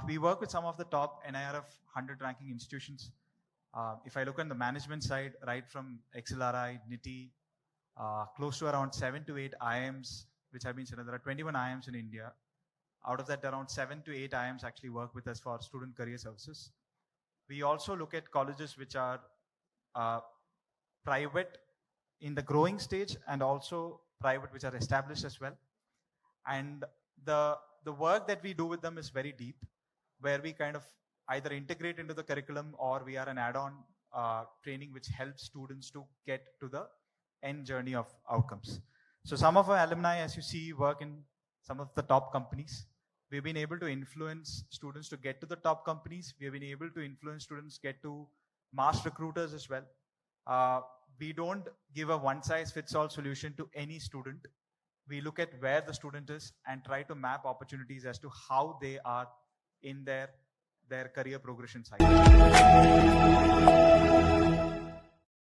We work with some of the top NIRF 100 ranking institutions. If I look on the management side, right from XLRI, NITI, close to around 7 to 8 IIMs, which have been said. There are 21 IIMs in India. Out of that, around 7 to 8 IIMs actually work with us for student career services. We also look at colleges which are private in the growing stage and also private which are established as well. And the work that we do with them is very deep, where we kind of either integrate into the curriculum or we are an add-on training which helps students to get to the end journey of outcomes. So some of our alumni, as you see, work in some of the top companies. We've been able to influence students to get to the top companies. We have been able to influence students get to mass recruiters as well. We don't give a one-size-fits-all solution to any student. We look at where the student is and try to map opportunities as to how they are in their career progression cycle.